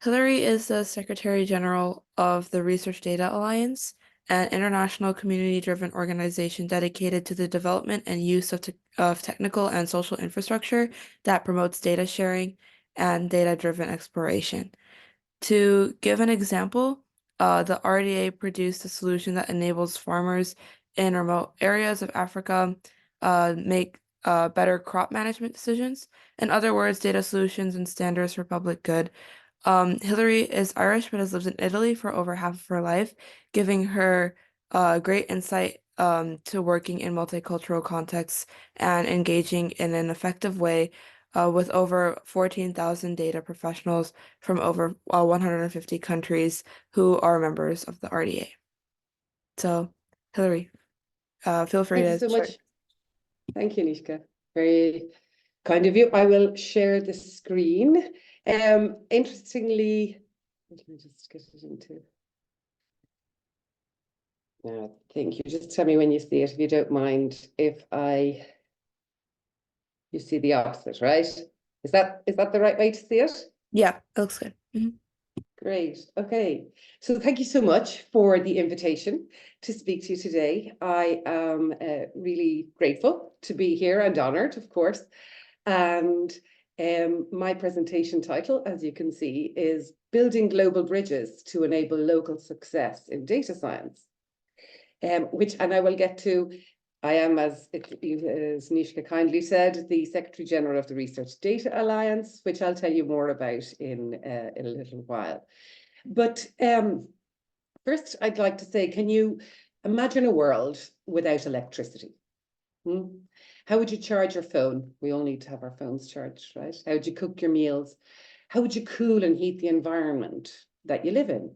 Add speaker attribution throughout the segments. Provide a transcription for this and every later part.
Speaker 1: Hilary is the Secretary General of the Research Data Alliance, an international community-driven organization dedicated to the development and use of technical and social infrastructure that promotes data sharing and data-driven exploration. To give an example, the RDA produced a solution that enables farmers in remote areas of Africa make better crop management decisions. In other words, data solutions and standards for public good. Hilary is Irish but has lived in Italy for over half of her life, giving her great insight to working in multicultural contexts and engaging in an effective way with over 14,000 data professionals from over 150 countries who are members of the RDA. So, Hilary, feel free
Speaker 2: Thank you
Speaker 1: to
Speaker 2: so
Speaker 1: share.
Speaker 2: much. Thank you, Nishka. Very kind of you. I will share the screen. Interestingly, let me just get it into. I think you just tell me when you see it, if you don't mind, if you see the opposite, right? Is that the right way to see it?
Speaker 1: Yeah, it looks good.
Speaker 2: Great. Okay. So thank you so much for the invitation to speak to you today. I am really grateful to be here and honored, of course. And my presentation title, as you can see, is Building Global Bridges to Enable Local Success in Data Science, and I will get to. I am, as Nishka kindly said, the Secretary General of the Research Data Alliance, which I'll tell you more about in a little while. But first, I'd like to say, can you imagine a world without electricity? How would you charge your phone? We all need to have our phones charged, right? How would you cook your meals? How would you cool and heat the environment that you live in?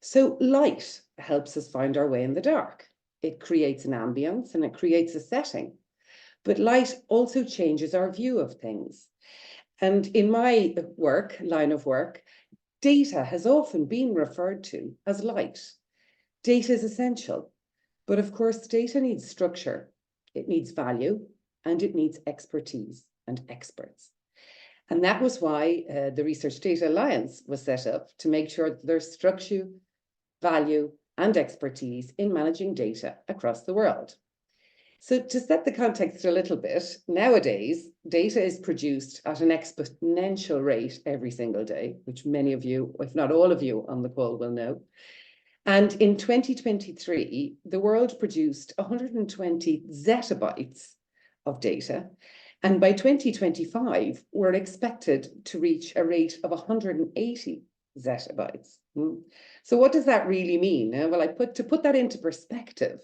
Speaker 2: So light helps us find our way in the dark. It creates an ambience and it creates a setting. But light also changes our view of things. And in my line of work, data has often been referred to as light. Data is essential, but of course, data needs structure, it needs value, and it needs expertise and experts. And that was why the Research Data Alliance was set up, to make sure that there's structure, value, and expertise in managing data across the world. So to set the context a little bit, nowadays, data is produced at an exponential rate every single day, which many of you, if not all of you on the call, will know. And in 2023, the world produced 120 zettabytes of data. And by 2025, we're expected to reach a rate of 180 zettabytes. So what does that really mean? Well, to put that into perspective,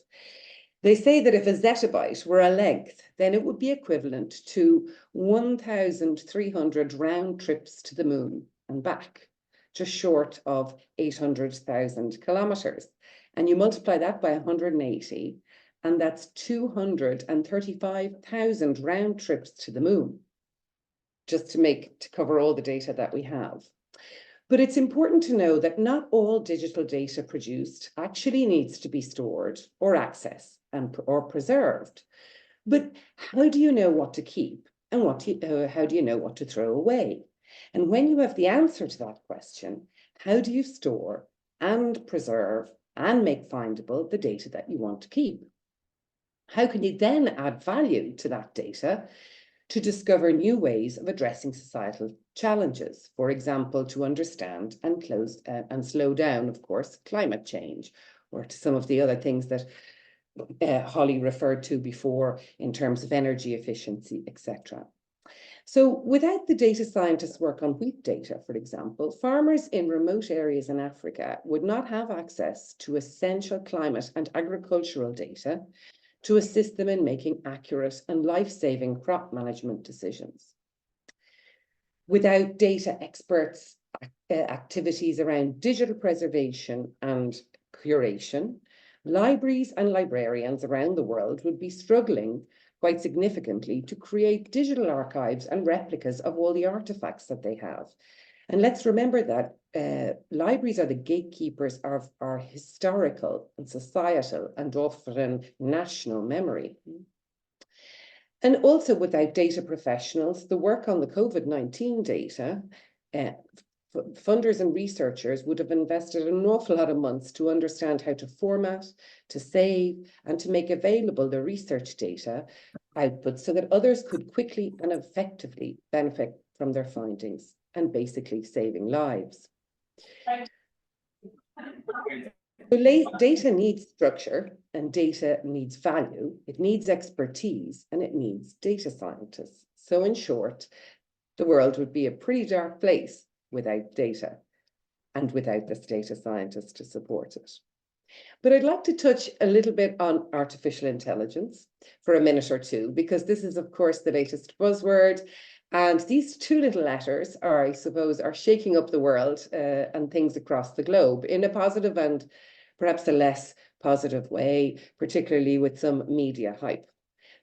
Speaker 2: they say that if a zettabyte were a length, then it would be equivalent to 1,300 round trips to the moon and back, just short of 800,000 kilometers. And you multiply that by 180, and that's 235,000 round trips to the moon, just to cover all the data that we have. But it's important to know that not all digital data produced actually needs to be stored or accessed or preserved. But how do you know what to keep and how do you know what to throw away? And when you have the answer to that question, how do you store and preserve and make findable the data that you want to keep? How can you then add value to that data to discover new ways of addressing societal challenges, for example, to understand and slow down, of course, climate change, or to some of the other things that Holly referred to before in terms of energy efficiency, etc. So without the data scientists' work on wheat data, for example, farmers in remote areas in Africa would not have access to essential climate and agricultural data to assist them in making accurate and life-saving crop management decisions. Without data experts' activities around digital preservation and curation, libraries and librarians around the world would be struggling quite significantly to create digital archives and replicas of all the artifacts that they have. And let's remember that libraries are the gatekeepers of our historical and societal and often national memory. And also without data professionals, the work on the COVID-19 data funders and researchers would have invested an awful lot of months to understand how to format, to save, and to make available the research data output so that others could quickly and effectively benefit from their findings and basically saving lives. So data needs structure and data needs value. It needs expertise and it needs data scientists. So in short, the world would be a pretty dark place without data and without this data scientist to support it. But I'd like to touch a little bit on artificial intelligence for a minute or two, because this is, of course, the latest buzzword. And these two little letters are, I suppose, are shaking up the world and things across the globe in a positive and perhaps a less positive way, particularly with some media hype.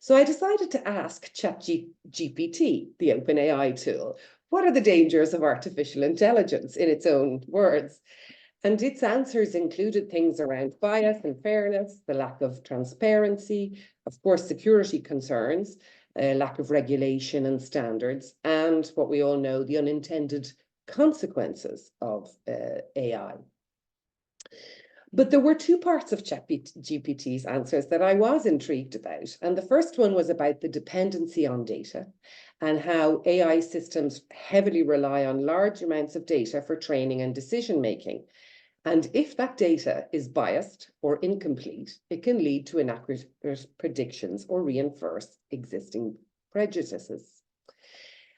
Speaker 2: So I decided to ask ChatGPT, the OpenAI tool, what are the dangers of artificial intelligence in its own words? And its answers included things around bias and fairness, the lack of transparency, of course, security concerns, lack of regulation and standards, and what we all know, the unintended consequences of AI. But there were two parts of ChatGPT's answers that I was intrigued about. And the first one was about the dependency on data and how AI systems heavily rely on large amounts of data for training and decision making. And if that data is biased or incomplete, it can lead to inaccurate predictions or reinforce existing prejudices.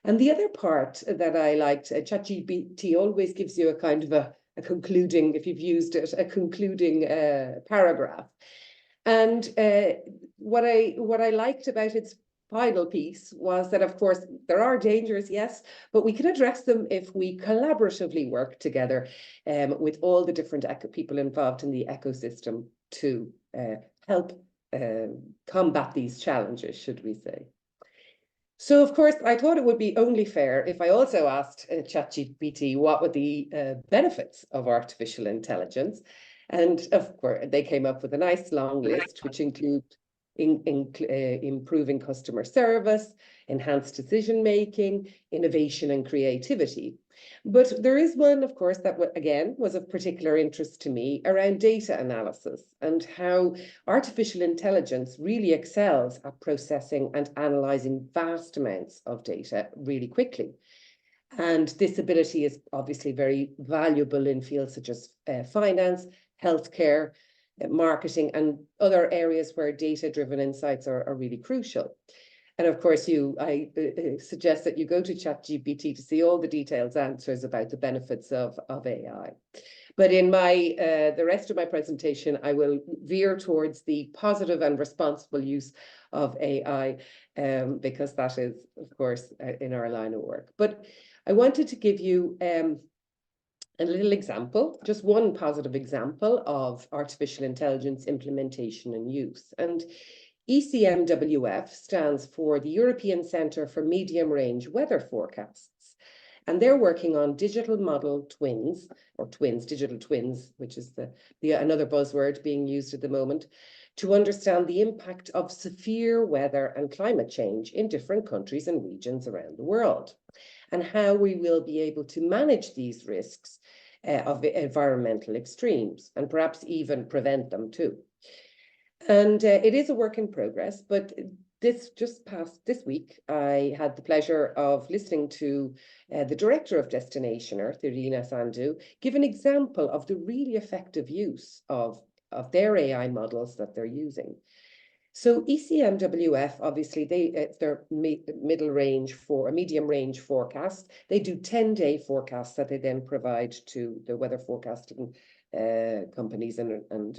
Speaker 2: And the other part that I liked, ChatGPT always gives you a kind of a concluding, if you've used it, a concluding paragraph. And what I liked about its final piece was that, of course, there are dangers, yes, but we can address them if we collaboratively work together with all the different people involved in the ecosystem to help combat these challenges, should we say. So, of course, I thought it would be only fair if I also asked ChatGPT what were the benefits of artificial intelligence. And of course, they came up with a nice long list, which include improving customer service, enhanced decision-making, innovation and creativity. But there is one, of course, that again was of particular interest to me around data analysis and how artificial intelligence really excels at processing and analyzing vast amounts of data really quickly. And this ability is obviously very valuable in fields such as finance, healthcare, marketing, and other areas where data-driven insights are really crucial. And of course, I suggest that you go to ChatGPT to see all the detailed answers about the benefits of AI. But in the rest of my presentation, I will veer towards the positive and responsible use of AI, because that is, of course, in our line of work. But I wanted to give you a little example, just one positive example of artificial intelligence implementation and use. And ECMWF stands for the European Centre for Medium Range Weather Forecasts. And they're working on digital model twins, or digital twins, which is another buzzword being used at the moment, to understand the impact of severe weather and climate change in different countries and regions around the world, and how we will be able to manage these risks of environmental extremes, and perhaps even prevent them too. And it is a work in progress, but this week, I had the pleasure of listening to the director of Destination Earth, Irina Sandu, give an example of the really effective use of their AI models that they're using. So ECMWF, obviously, they're medium range forecast. They do 10-day forecasts that they then provide to the weather forecasting companies and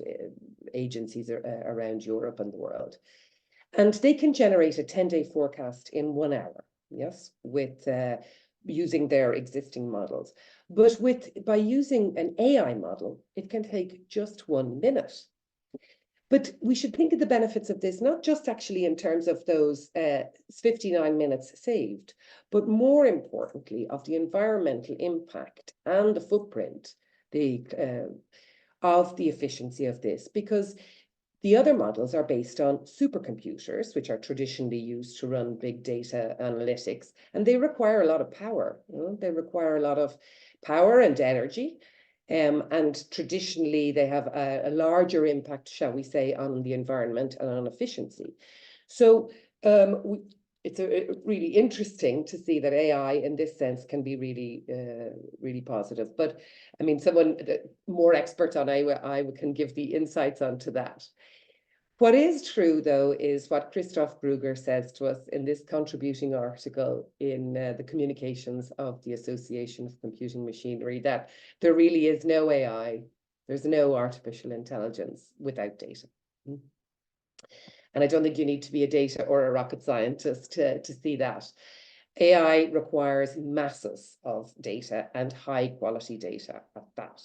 Speaker 2: agencies around Europe and the world. And they can generate a 10-day forecast in 1 hour, yes, with using their existing models. But by using an AI model, it can take just 1 minute. But we should think of the benefits of this, not just actually in terms of those 59 minutes saved, but more importantly, of the environmental impact and the footprint of the efficiency of this, because the other models are based on supercomputers, which are traditionally used to run big data analytics, and they require a lot of power. They require a lot of power and energy. And traditionally, they have a larger impact, shall we say, on the environment and on efficiency. So it's really interesting to see that AI in this sense can be really, really positive. But I mean, someone more expert on AI can give the insights onto that. What is true, though, is what Christoph Gruger says to us in this contributing article in the Communications of the Association of Computing Machinery, that there really is no AI, there's no artificial intelligence without data. And I don't think you need to be a data or a rocket scientist to see that. AI requires masses of data and high quality data at that.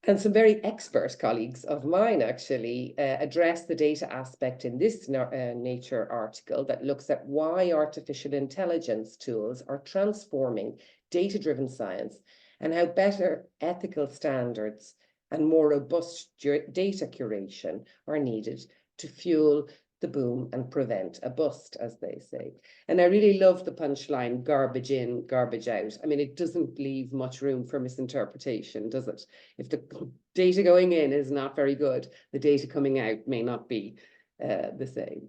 Speaker 2: And some very expert colleagues of mine actually address the data aspect in this Nature article that looks at why artificial intelligence tools are transforming data-driven science and how better ethical standards and more robust data curation are needed to fuel the boom and prevent a bust, as they say. And I really love the punchline, garbage in, garbage out. I mean, it doesn't leave much room for misinterpretation, does it? If the data going in is not very good, the data coming out may not be the same.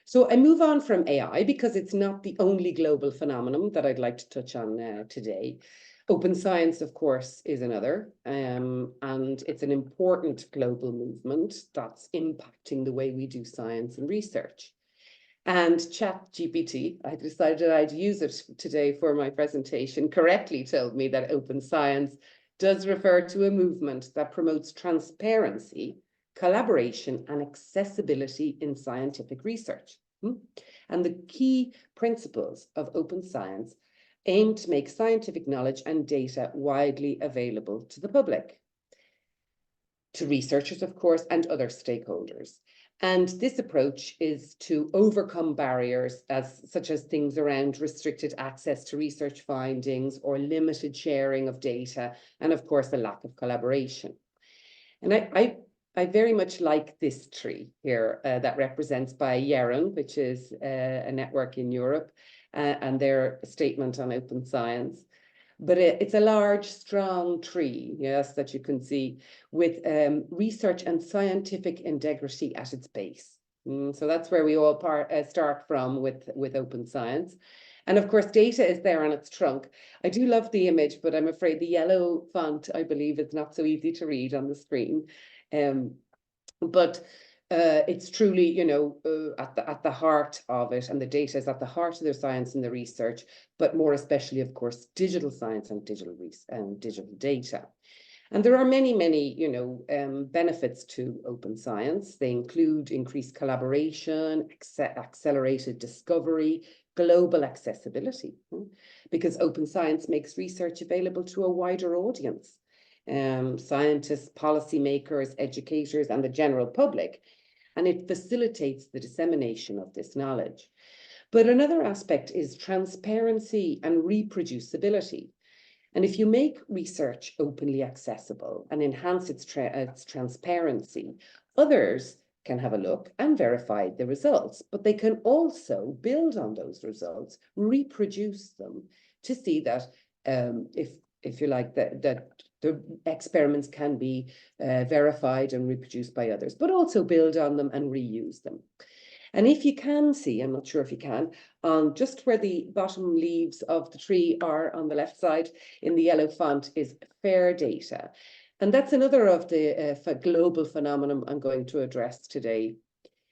Speaker 2: So I move on from AI because it's not the only global phenomenon that I'd like to touch on today. Open science, of course, is another, and it's an important global movement that's impacting the way we do science and research. And ChatGPT, I decided I'd use it today for my presentation, correctly told me that open science does refer to a movement that promotes transparency, collaboration, and accessibility in scientific research. And the key principles of open science aim to make scientific knowledge and data widely available to the public, to researchers, of course, and other stakeholders. And this approach is to overcome barriers such as things around restricted access to research findings or limited sharing of data, and of course, a lack of collaboration. And I very much like this tree here that represents by Yeren, which is a network in Europe, and their statement on open science. But it's a large, strong tree, yes, that you can see with research and scientific integrity at its base. So that's where we all start from with open science. And of course, data is there on its trunk. I do love the image, but I'm afraid the yellow font, I believe, is not so easy to read on the screen. But it's truly, you know, at the heart of it, and the data is at the heart of their science and the research, but more especially, of course, digital science and digital data. And there are many, many, you know, benefits to open science. They include increased collaboration, accelerated discovery, global accessibility, because open science makes research available to a wider audience. Scientists, policymakers, educators, and the general public, and it facilitates the dissemination of this knowledge. But another aspect is transparency and reproducibility. And if you make research openly accessible and enhance its transparency, others can have a look and verify the results, but they can also build on those results, reproduce them to see that if you like, that the experiments can be verified and reproduced by others, but also build on them and reuse them. And if you can see, I'm not sure if you can, just where the bottom leaves of the tree are on the left side in the yellow font is fair data. And that's another of the global phenomenon I'm going to address today.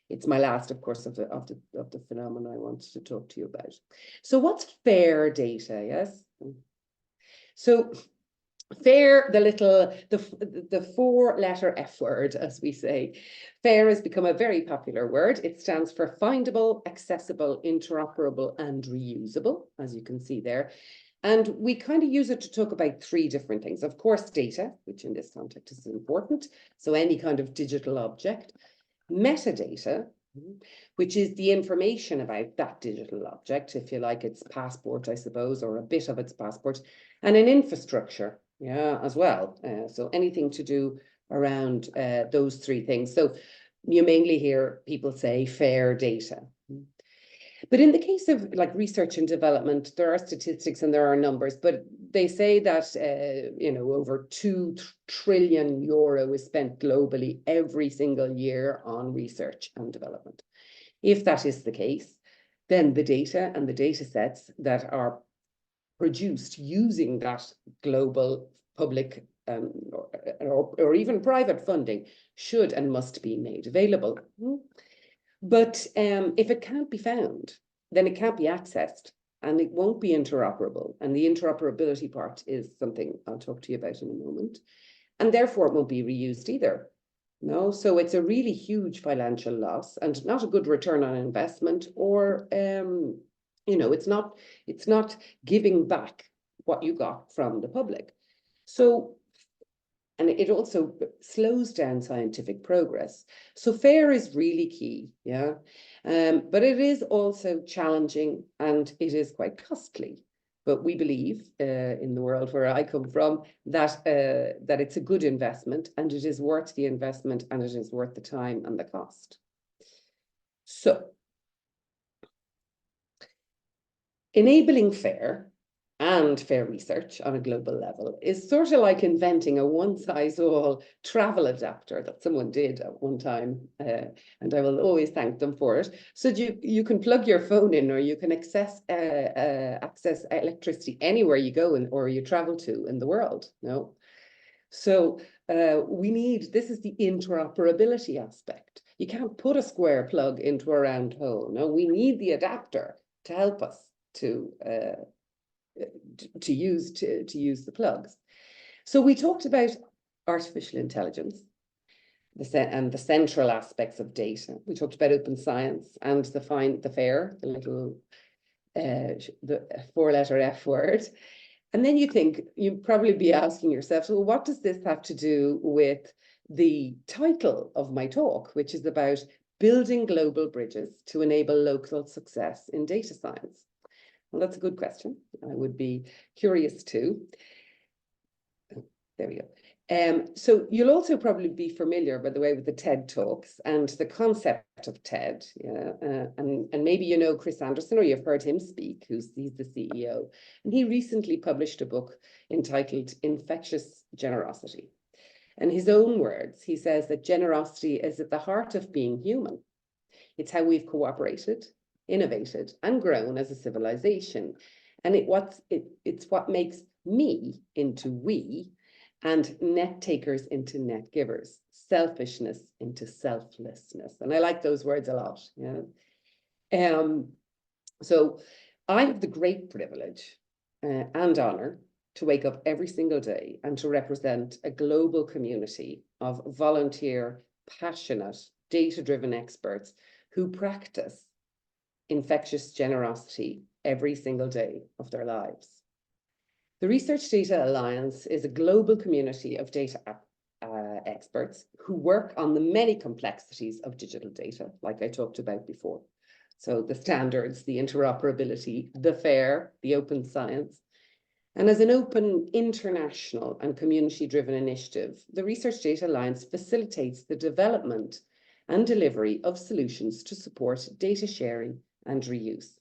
Speaker 2: It's my last, of course, of the phenomenon I wanted to talk to you about. So what's fair data, yes? So FAIR, the four-letter F word, as we say. FAIR has become a very popular word. It stands for findable, accessible, interoperable, and reusable, as you can see there. And we kind of use it to talk about three different things. Of course, data, which in this context is important. So any kind of digital object. Metadata, which is the information about that digital object, if you like, its passport, I suppose, or a bit of its passport, and an infrastructure, yeah, as well. So anything to do around those three things. So you mainly hear people say fair data. But in the case of like research and development, there are statistics and there are numbers, but they say that, over 2 trillion euro is spent globally every single year on research and development. If that is the case, then the data and the data sets that are produced using that global public or even private funding should and must be made available. But if it can't be found, then it can't be accessed and it won't be interoperable. And the interoperability part is something I'll talk to you about in a moment. And therefore it won't be reused either. No, so it's a really huge financial loss and not a good return on investment, or it's not giving back what you got from the public. So, and it also slows down scientific progress. So fair is really key, yeah. But it is also challenging and it is quite costly. But we believe in the world where I come from that it's a good investment and it is worth the investment and it is worth the time and the cost. So enabling fair and fair research on a global level is sort of like inventing a one-size-all travel adapter that someone did at one time, and I will always thank them for it. So you can plug your phone in, or you can access electricity anywhere you go or you travel to in the world. No, so this is the interoperability aspect. You can't put a square plug into a round hole. No, we need the adapter to help us to use the plugs. So we talked about artificial intelligence and the central aspects of data. We talked about open science and the FAIR, the little the 4-letter F word. And then you'd probably be asking yourself, so what does this have to do with the title of my talk, which is about building global bridges to enable local success in data science? Well, that's a good question. I would be curious too. There we go. So you'll also probably be familiar, by the way, with the TED Talks and the concept of TED. And maybe you know Chris Anderson, or you've heard him speak, he's the CEO. And he recently published a book entitled Infectious Generosity. In his own words, he says that generosity is at the heart of being human. It's how we've cooperated, innovated, and grown as a civilization. And it's what makes me into we, and net takers into net givers, selfishness into selflessness. And I like those words a lot. Yeah. So I have the great privilege and honor to wake up every single day and to represent a global community of volunteer, passionate, data-driven experts who practice infectious generosity every single day of their lives. The Research Data Alliance is a global community of data experts who work on the many complexities of digital data, like I talked about before. So the standards, the interoperability, the FAIR, the open science. And as an open, international and community-driven initiative, the Research Data Alliance facilitates the development and delivery of solutions to support data sharing and reuse.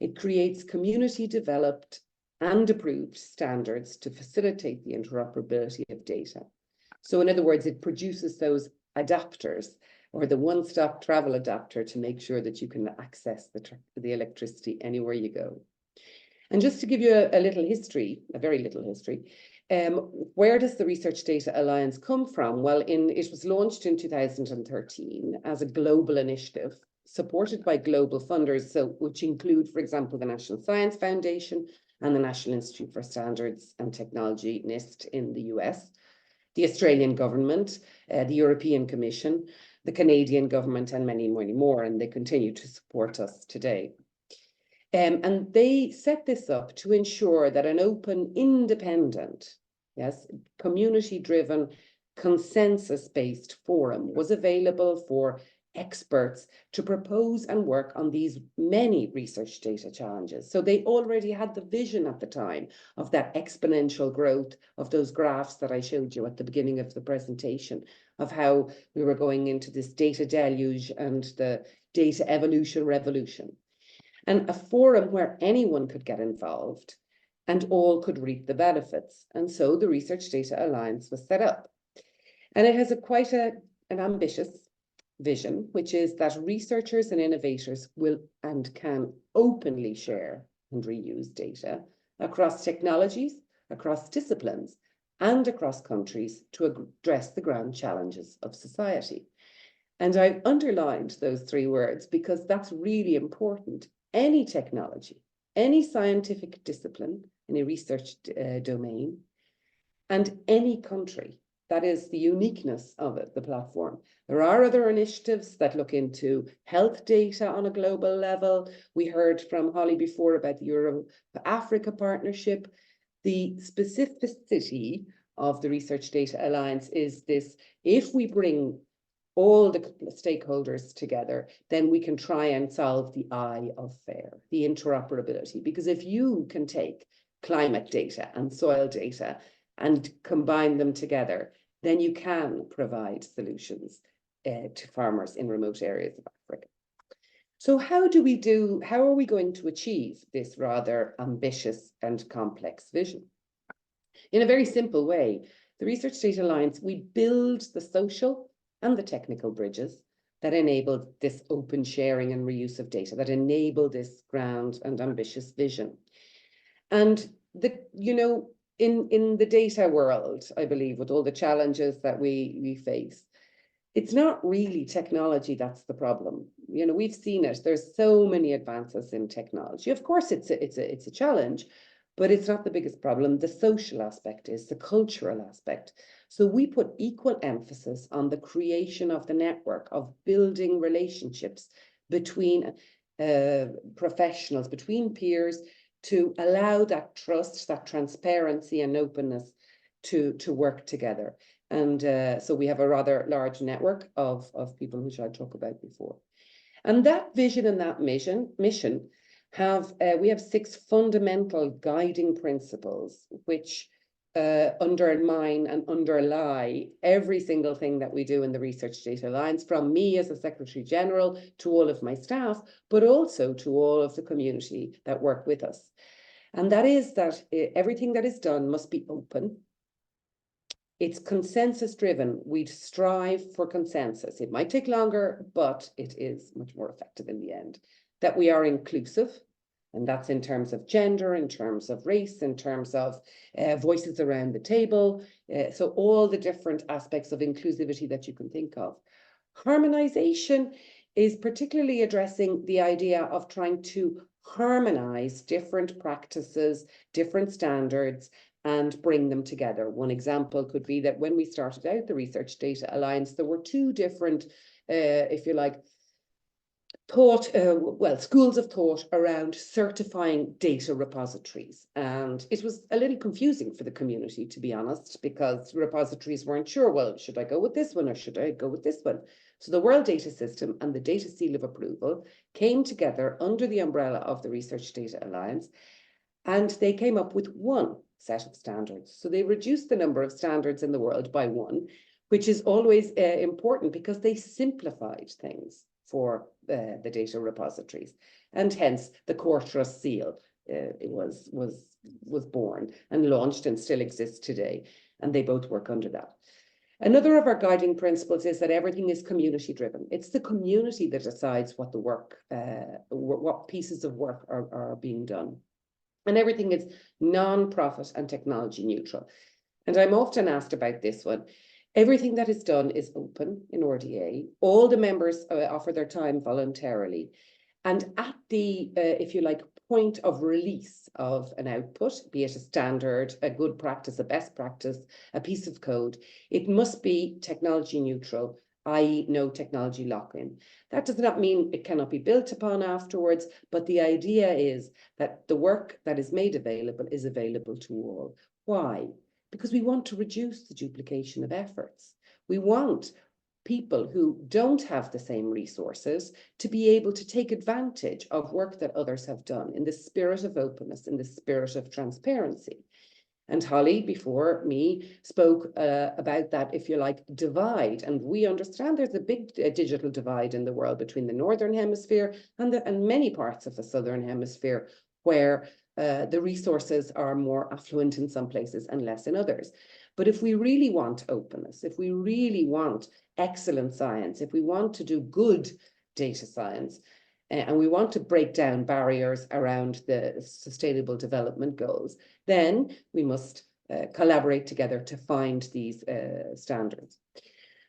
Speaker 2: It creates community-developed and approved standards to facilitate the interoperability of data. So in other words, it produces those adapters, or the one-stop travel adapter, to make sure that you can access the electricity anywhere you go. And just to give you a little history, a very little history, where does the Research Data Alliance come from? Well, it was launched in 2013 as a global initiative supported by global funders, which include, for example, the National Science Foundation and the National Institute for Standards and Technology, NIST, in the US, the Australian government, the European Commission, the Canadian government, and many, many more, and they continue to support us today. And they set this up to ensure that an open, independent, yes, community-driven, consensus-based forum was available for experts to propose and work on these many research data challenges. So they already had the vision at the time of that exponential growth of those graphs that I showed you at the beginning of the presentation, of how we were going into this data deluge and the data evolution revolution. and a forum where anyone could get involved and all could reap the benefits. And so the Research Data Alliance was set up. And it has an ambitious vision, which is that researchers and innovators will and can openly share and reuse data across technologies, across disciplines, and across countries to address the grand challenges of society. And I've underlined those three words because that's really important. Any technology, any scientific discipline, any research domain, and any country. That is the uniqueness of it, the platform. There are other initiatives that look into health data on a global level. We heard from Holly before about the Europe-Africa partnership. The specificity of the Research Data Alliance is this: if we bring all the stakeholders together, then we can try and solve the I of FAIR, the interoperability. Because if you can take climate data and soil data and combine them together, then you can provide solutions to farmers in remote areas of Africa. So how are we going to achieve this rather ambitious and complex vision? In a very simple way, the Research Data Alliance, we build the social and the technical bridges that enable this open sharing and reuse of data, that enable this grand and ambitious vision. And in the data world, I believe, with all the challenges that we face, it's not really technology that's the problem. We've seen it. There's so many advances in technology. Of course, it's a challenge, but it's not the biggest problem. The social aspect is, the cultural aspect. So we put equal emphasis on the creation of the network, of building relationships between professionals, between peers, to allow that trust, that transparency and openness to work together. And so we have a rather large network of people, which I talked about before. And that vision and that mission we have 6 fundamental guiding principles, which undermine and underlie every single thing that we do in the Research Data Alliance, from me as a Secretary General to all of my staff, but also to all of the community that work with us. And that is that everything that is done must be open. It's consensus driven. We strive for consensus. It might take longer, but it is much more effective in the end. That we are inclusive, and that's in terms of gender, in terms of race, in terms of voices around the table. So all the different aspects of inclusivity that you can think of. Harmonization is particularly addressing the idea of trying to harmonize different practices, different standards, and bring them together. One example could be that when we started out the Research Data Alliance, there were 2 different, if you like, schools of thought around certifying data repositories. And it was a little confusing for the community, to be honest, because repositories weren't sure, well, should I go with this one or should I go with this one? So the World Data System and the Data Seal of Approval came together under the umbrella of the Research Data Alliance, and they came up with one set of standards. So they reduced the number of standards in the world by 1, which is always important because they simplified things for the data repositories, and hence the Core Trust Seal it was born and launched and still exists today, and they both work under that. Another of our guiding principles is that everything is community driven. It's the community that decides what the work, what pieces of work are being done, and everything is non-profit and technology neutral. And I'm often asked about this one. Everything that is done is open in RDA. All the members offer their time voluntarily. And at the, if you like, point of release of an output, be it a standard, a good practice, a best practice, a piece of code, it must be technology neutral, i.e. no technology lock-in. That does not mean it cannot be built upon afterwards, but the idea is that the work that is made available is available to all. Why? Because we want to reduce the duplication of efforts. We want people who don't have the same resources to be able to take advantage of work that others have done in the spirit of openness, in the spirit of transparency. And Holly, before me, spoke about that, if you like, divide. And we understand there's a big digital divide in the world between the Northern Hemisphere and many parts of the Southern Hemisphere, where the resources are more affluent in some places and less in others. But if we really want openness, if we really want excellent science, if we want to do good data science, and we want to break down barriers around the Sustainable Development Goals, then we must collaborate together to find these standards.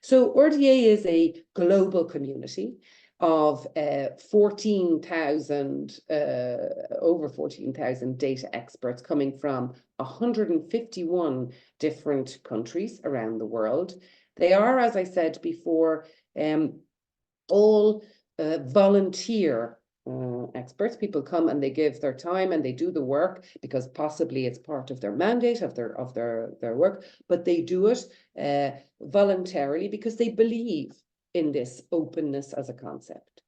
Speaker 2: So RDA is a global community of 14,000, over 14,000 data experts coming from 151 different countries around the world. They are, as I said before, all volunteer experts. People come and they give their time and they do the work because possibly it's part of their mandate of their work, but they do it voluntarily because they believe in this openness as a concept.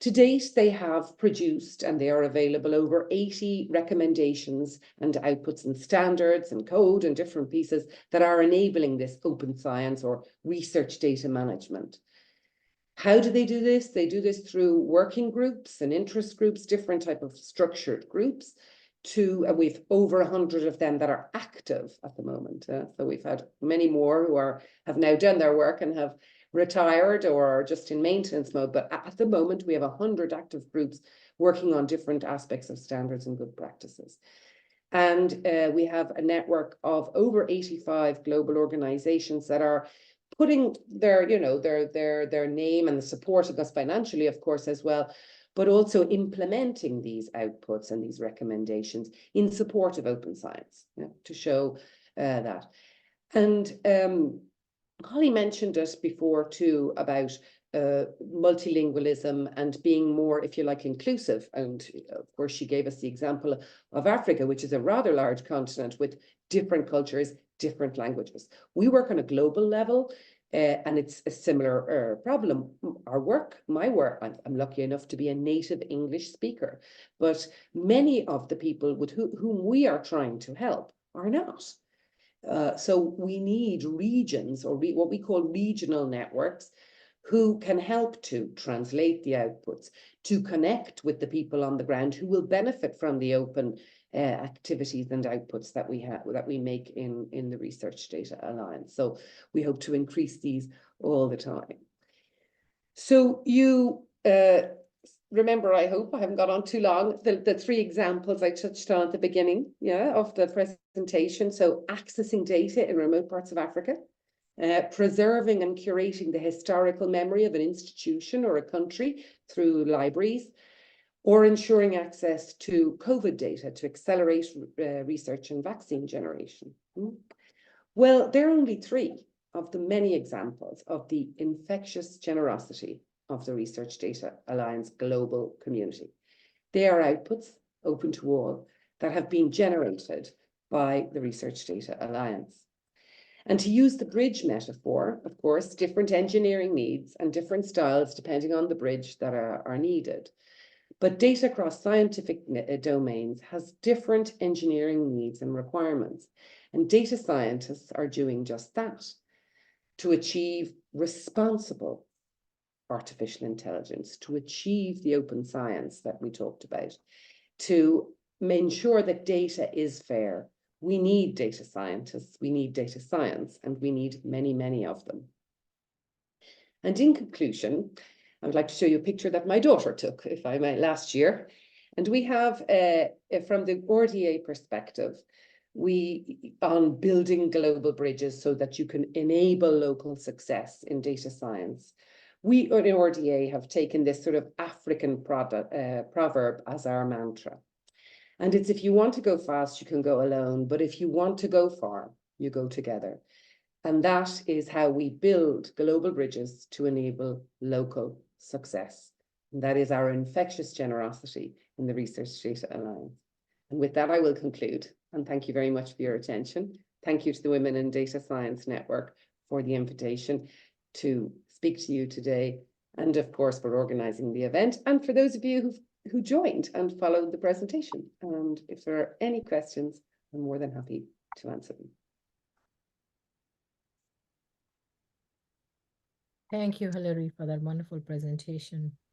Speaker 2: To date, they have produced, and they are available, over 80 recommendations and outputs and standards and code and different pieces that are enabling this open science or research data management. How do they do this? They do this through working groups and interest groups, different type of structured groups. We've over 100 of them that are active at the moment. So we've had many more who have now done their work and have retired or are just in maintenance mode. But at the moment, we have 100 active groups working on different aspects of standards and good practices. And we have a network of over 85 global organizations that are putting their name and supporting us financially, of course, as well, but also implementing these outputs and these recommendations in support of open science, to show that. And Holly mentioned it before too about multilingualism and being more, if you like, inclusive. And of course, she gave us the example of Africa, which is a rather large continent with different cultures, different languages. We work on a global level, and it's a similar problem. My work, I'm lucky enough to be a native English speaker, but many of the people with whom we are trying to help are not. So we need regions, or what we call regional networks, who can help to translate the outputs, to connect with the people on the ground who will benefit from the open activities and outputs that we make in the Research Data Alliance. So we hope to increase these all the time. So you remember, I hope I haven't got on too long, the three examples I touched on at the beginning, of the presentation. So accessing data in remote parts of Africa, preserving and curating the historical memory of an institution or a country through libraries, or ensuring access to COVID data to accelerate research and vaccine generation. Well, there are only three of the many examples of the infectious generosity of the Research Data Alliance global community. They are outputs open to all that have been generated by the Research Data Alliance. And to use the bridge metaphor, of course, different engineering needs and different styles depending on the bridge that are needed. But data across scientific domains has different engineering needs and requirements. And data scientists are doing just that to achieve responsible artificial intelligence, to achieve the open science that we talked about, to ensure that data is fair. We need data scientists, we need data science, and we need many, many of them. And in conclusion, I would like to show you a picture that my daughter took, if I may, last year. And we have, from the RDA perspective, on building global bridges so that you can enable local success in data science. We in RDA have taken this sort of African proverb as our mantra. And it's, if you want to go fast, you can go alone. But if you want to go far, you go together. And that is how we build global bridges to enable local success. And that is our infectious generosity in the Research Data Alliance. And with that, I will conclude. And thank you very much for your attention. Thank you to the Women in Data Science Network for the invitation to speak to you today. And of course, for organizing the event. And for those of you who joined and followed the presentation. And if there are any questions, I'm more than happy to answer them.
Speaker 3: Thank you, Hilary, for that wonderful presentation.